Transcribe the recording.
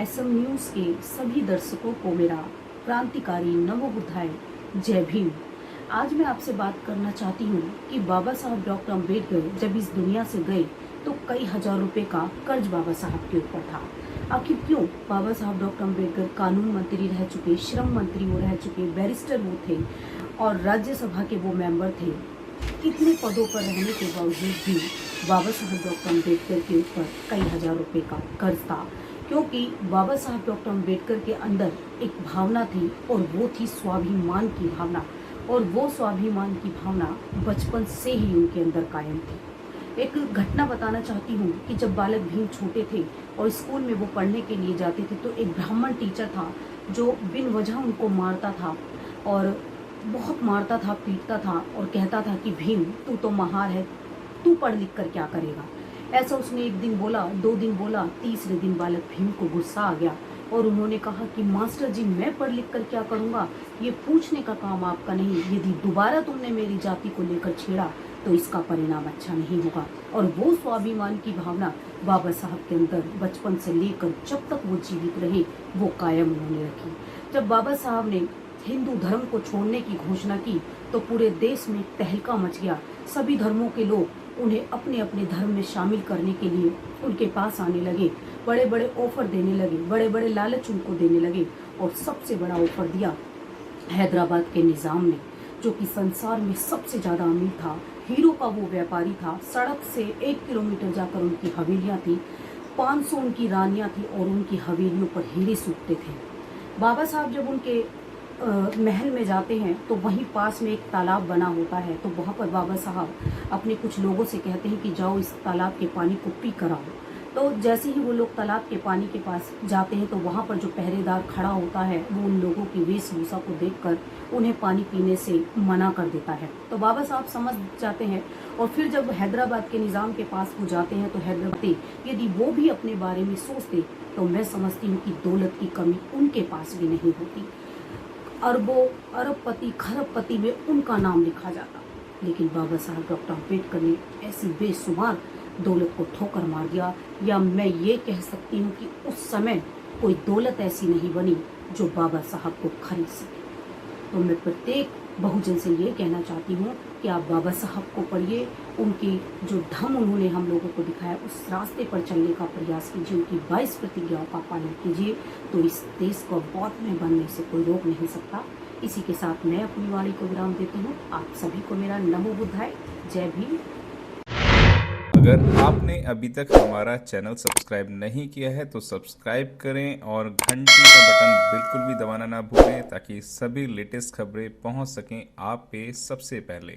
SM news के सभी दर्शकों को मेरा क्रांतिकारी नमो बुद्धाय जय भीम। आज मैं आपसे बात करना चाहती हूँ कि बाबा साहब डॉक्टर अम्बेडकर जब इस दुनिया से गए तो कई हजार रुपए का कर्ज बाबा साहब के ऊपर था। आखिर क्यों? बाबा साहब डॉक्टर अम्बेडकर कानून मंत्री रह चुके, श्रम मंत्री वो रह चुके, बैरिस्टर वो थे और राज्यसभा के वो मेंबर थे। इतने पदों पर रहने के बावजूद भी बाबा साहब डॉक्टर अम्बेडकर के ऊपर कई हजार रुपए का कर्ज था, क्योंकि बाबा साहब डॉक्टर अम्बेडकर के अंदर एक भावना थी और वो थी स्वाभिमान की भावना। और वो स्वाभिमान की भावना बचपन से ही उनके अंदर कायम थी। एक घटना बताना चाहती हूँ कि जब बालक भीम छोटे थे और स्कूल में वो पढ़ने के लिए जाते थे तो एक ब्राह्मण टीचर था जो बिन वजह उनको मारता था और बहुत मारता था, पीटता था और कहता था कि भीम तू तो महार है, तू पढ़ लिख कर क्या करेगा। ऐसा उसने एक दिन बोला, 2 दिन बोला, तीसरे दिन बालक भीम को गुस्सा आ गया और उन्होंने कहा कि मास्टर जी मैं पढ़ लिख कर क्या करूँगा, ये पूछने का काम आपका नहीं। यदि दोबारा तुमने मेरी जाति को लेकर छेड़ा तो इसका परिणाम अच्छा नहीं होगा। और वो स्वाभिमान की भावना बाबा साहब के अंदर बचपन से लेकर जब तक वो जीवित रहे वो कायम उन्होंने रखी। जब बाबा साहब ने हिंदू धर्म को छोड़ने की घोषणा की तो पूरे देश में तहलका मच गया। सभी धर्मों के लोग उन्हें अपने अपने धर्म में शामिल करने के लिए उनके पास आने लगे, बड़े बड़े ऑफर देने लगे, बड़े बड़े लालच उनको देने लगे। और सबसे बड़ा ऑफर दिया हैदराबाद के निज़ाम ने, जो कि संसार में सबसे ज़्यादा अमीर था, हीरो का वो व्यापारी था। सड़क से 1 किलोमीटर जाकर उनकी हवेलियाँ थी, 500 उनकी रानियाँ थी और उनकी हवेलियों पर हीरे सूखते थे। बाबा साहब जब उनके महल में जाते हैं तो वहीं पास में एक तालाब बना होता है, तो वहाँ पर बाबा साहब अपने कुछ लोगों से कहते हैं कि जाओ इस तालाब के पानी को पी कर आओ। तो जैसे ही वो लोग तालाब के पानी के पास जाते हैं तो वहाँ पर जो पहरेदार खड़ा होता है वो उन लोगों की वेशभूषा को देखकर उन्हें पानी पीने से मना कर देता है। तो बाबा साहब समझ जाते हैं और फिर जब हैदराबाद के निज़ाम के पास वो जाते हैं तो हैदराबादी यदि वो भी अपने बारे में सोचते तो मैं समझती हूँ कि दौलत की कमी उनके पास भी नहीं होती। अरबों अरबपति खरबपति में उनका नाम लिखा जाता, लेकिन बाबा साहब डॉक्टर अम्बेडकर ने ऐसी बेशुमार दौलत को ठोकर मार दिया। या मैं ये कह सकती हूँ कि उस समय कोई दौलत ऐसी नहीं बनी जो बाबा साहब को खरीद सके। तो मैं प्रत्येक बहुजन से ये कहना चाहती हूँ कि आप बाबा साहब को पढ़िए, उनकी जो धम उन्होंने हम लोगों को दिखाया उस रास्ते पर चलने का प्रयास कीजिए, उनकी 22 प्रतिज्ञाओं का पालन कीजिए, तो इस देश को बहुत में बनने से कोई रोक नहीं सकता। इसी के साथ मैं अपनी वाणी को विराम देती हूँ। आप सभी को मेरा नमो बुद्धाय जय भीम। अगर आपने अभी तक हमारा चैनल सब्सक्राइब नहीं किया है तो सब्सक्राइब करें और घंटी का बटन बिल्कुल भी दबाना ना भूलें ताकि सभी लेटेस्ट खबरें पहुंच सकें आप पे सबसे पहले।